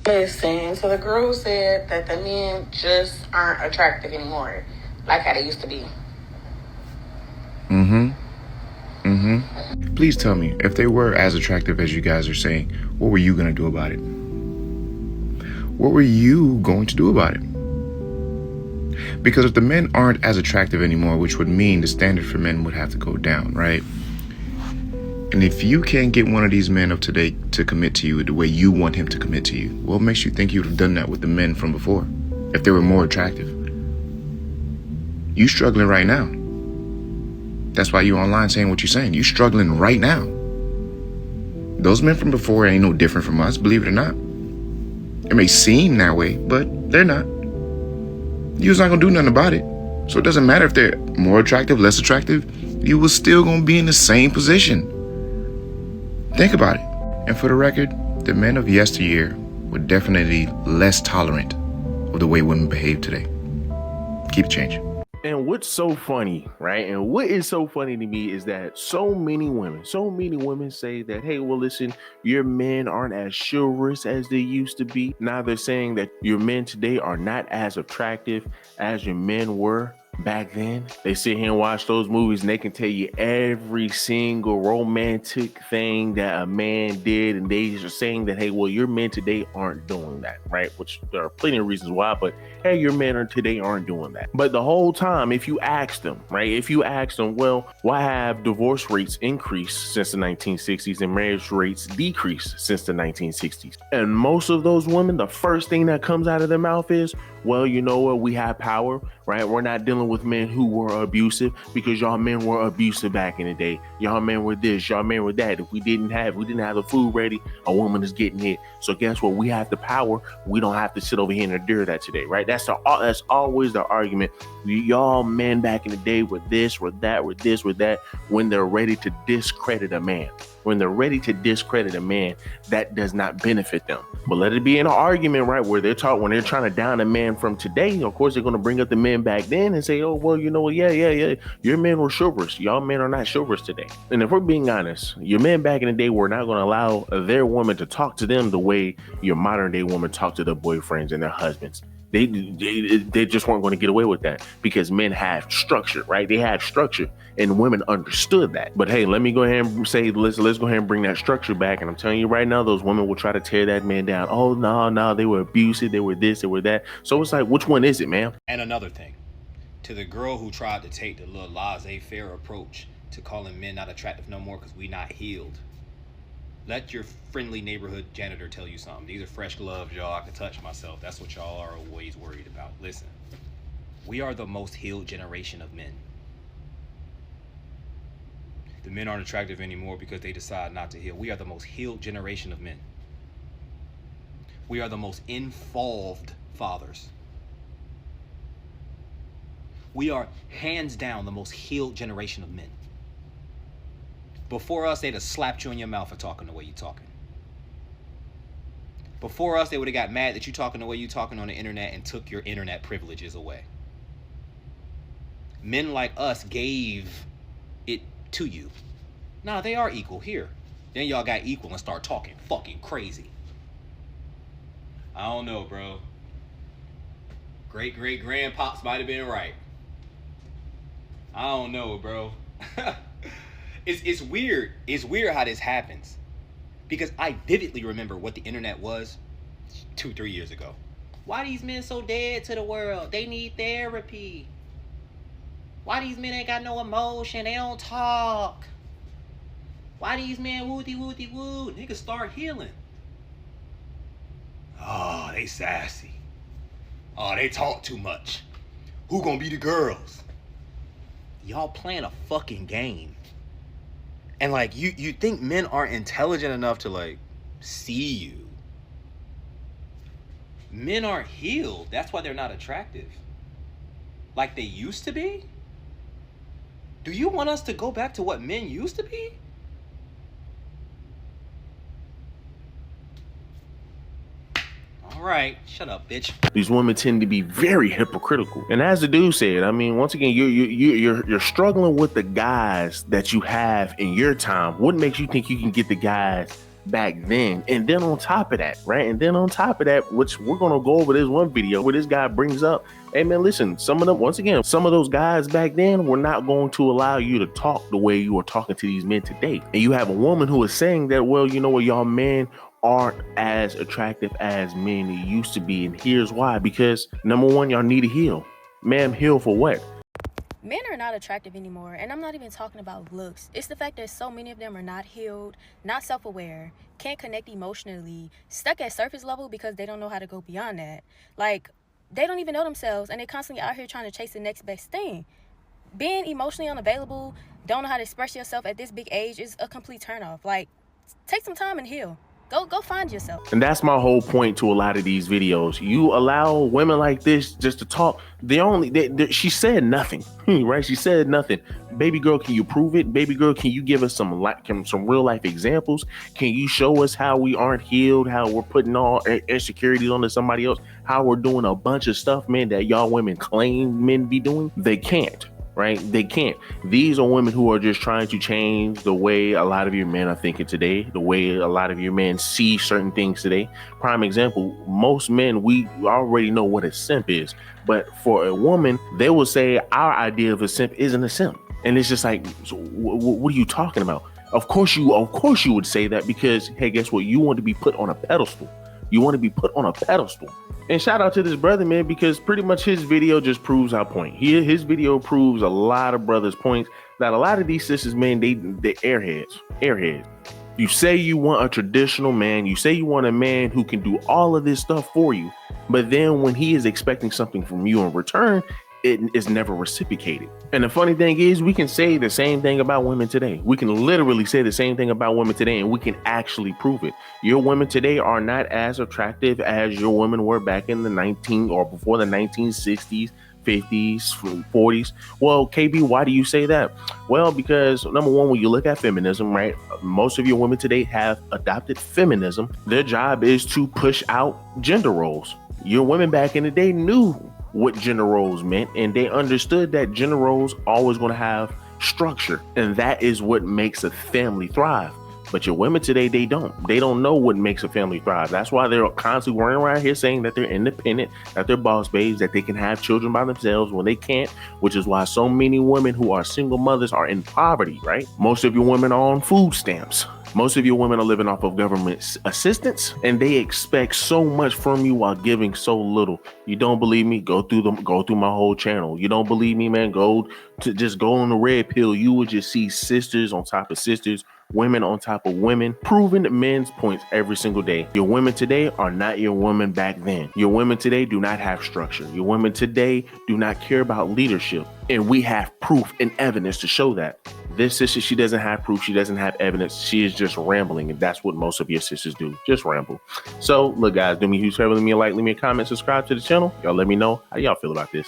Listen, so the girl said that the men just aren't attractive anymore, like how they used to be. Please tell me, if they were as attractive as you guys are saying, what were you going to do about it? What were you going to do about it? Because if the men aren't as attractive anymore, which would mean the standard for men would have to go down, right? And if you can't get one of these men of today to commit to you the way you want him to commit to you, what makes you think you would have done that with the men from before, if they were more attractive? You struggling right now. That's why you online saying what you're saying. You struggling right now. Those men from before ain't no different from us, believe it or not. It may seem that way, but they're not. You're not gonna do nothing about it. So it doesn't matter if they're more attractive, less attractive, you will still gonna be in the same position. Think about it. And for the record, the men of yesteryear were definitely less tolerant of the way women behave today. Keep it changing. And what's so funny, right? And what is so funny to me is that so many women say that, hey, well, listen, your men aren't as chivalrous as they used to be. Now they're saying that your men today are not as attractive as your men were back then. They sit here and watch those movies and they can tell you every single romantic thing that a man did, and they are saying that, hey, well, your men today aren't doing that, right? Which there are plenty of reasons why, but hey, your men today aren't doing that. But the whole time, if you ask them, well, why have divorce rates increased since the 1960s and marriage rates decreased since the 1960s? And most of those women, the first thing that comes out of their mouth is, well, you know what? We have power, right? We're not dealing with men who were abusive because y'all men were abusive back in the day. Y'all men were this, y'all men were that. If we didn't have the food ready, a woman is getting hit. So guess what? We have the power. We don't have to sit over here and endure that today, right? That's always the argument. Y'all men back in the day were this, were that, were this, were that. When they're ready to discredit a man, that does not benefit them. But let it be an argument, right, where when they're trying to down a man from today, of course they're going to bring up the men back then and say, oh, well, you know what, yeah, your men were chivalrous. Y'all men are not chivalrous today. And if we're being honest, your men back in the day were not going to allow their woman to talk to them the way your modern day women talk to their boyfriends and their husbands. They just weren't going to get away with that because men have structure, right? They had structure and women understood that. But hey, let me go ahead and say, let's go ahead and bring that structure back. And I'm telling you right now, those women will try to tear that man down. Oh, no, they were abusive. They were this, they were that. So it's like, which one is it, man? And another thing, to the girl who tried to take the little laissez-faire approach to calling men not attractive no more because we not healed. Let your friendly neighborhood janitor tell you something. These are fresh gloves, y'all. I can touch myself. That's what y'all are always worried about. Listen, we are the most healed generation of men. The men aren't attractive anymore because they decide not to heal. We are the most healed generation of men. We are the most involved fathers. We are hands down the most healed generation of men. Before us, they'd have slapped you in your mouth for talking the way you're talking. Before us, they would have got mad that you talking the way you talking on the internet and took your internet privileges away. Men like us gave it to you. Nah, they are equal here. Then y'all got equal and start talking fucking crazy. I don't know, bro. Great-great-grandpops might have been right. I don't know, bro. It's weird. It's weird how this happens. Because I vividly remember what the internet was 2-3 years ago. Why these men so dead to the world? They need therapy. Why these men ain't got no emotion? They don't talk. Why these men wooty woo? Niggas start healing. Oh, they sassy. Oh, they talk too much. Who gonna be the girls? Y'all playing a fucking game. And like you think men aren't intelligent enough to like see you. Men aren't healed. That's why they're not attractive. Like they used to be? Do you want us to go back to what men used to be? All right, shut up, bitch. These women tend to be very hypocritical. And as the dude said, I mean, once again, you're struggling with the guys that you have in your time. What makes you think you can get the guys back then. And then on top of that, right? And then on top of that, which we're going to go over this one video where this guy brings up, hey man, listen, some of them, once again, some of those guys back then were not going to allow you to talk the way you are talking to these men today. And you have a woman who is saying that, well, you know what, y'all men aren't as attractive as men used to be. And here's why. Because number one, y'all need to heal. Ma'am, heal for what? Men are not attractive anymore, and I'm not even talking about looks. It's the fact that so many of them are not healed, not self-aware, can't connect emotionally, stuck at surface level because they don't know how to go beyond that. Like, they don't even know themselves, and they're constantly out here trying to chase the next best thing. Being emotionally unavailable, don't know how to express yourself at this big age is a complete turnoff. Like, take some time and heal. Go find yourself. And that's my whole point to a lot of these videos. You allow women like this just to talk. She said nothing, right? She said nothing. Baby girl, can you prove it? Baby girl, can you give us some real life examples? Can you show us how we aren't healed, how we're putting all insecurities onto somebody else, how we're doing a bunch of stuff, man, that y'all women claim men be doing? They can't. Right? They can't. These are women who are just trying to change the way a lot of your men are thinking today, the way a lot of your men see certain things today. Prime example, most men, we already know what a simp is. But for a woman, they will say our idea of a simp isn't a simp. And it's just like, so what are you talking about? Of course you would say that because, hey, guess what? You want to be put on a pedestal. You want to be put on a pedestal. And shout out to this brother, man, because pretty much his video just proves our point. His video proves a lot of brothers' points that a lot of these sisters, man, they airheads. You say you want a traditional man. You say you want a man who can do all of this stuff for you. But then when he is expecting something from you in return, it is never reciprocated. And the funny thing is, we can say the same thing about women today. We can literally say the same thing about women today, and we can actually prove it. Your women today are not as attractive as your women were back in the before the 1960s, 50s, 40s. Well, KB, why do you say that? Well, because number one, when you look at feminism, right, most of your women today have adopted feminism. Their job is to push out gender roles. Your women back in the day knew what gender roles meant, and they understood that gender roles always going to have structure, and that is what makes a family thrive. But your women today, they don't know what makes a family thrive. That's why they're constantly running around here saying that they're independent, that they're boss babes, that they can have children by themselves when they can't, which is why so many women who are single mothers are in poverty, right? Most of your women are on food stamps. Most of your women are living off of government assistance, and they expect so much from you while giving so little. You don't believe me? Go through my whole channel. You don't believe me, man? Go on the red pill. You will just see sisters on top of sisters, women on top of women, proving men's points every single day. Your women today are not your women back then. Your women today do not have structure. Your women today do not care about leadership. And we have proof and evidence to show that. This sister, she doesn't have proof. She doesn't have evidence. She is just rambling. And that's what most of your sisters do. Just ramble. So look, guys, do me a huge favor. Leave me a like, leave me a comment, subscribe to the channel. Y'all let me know how y'all feel about this.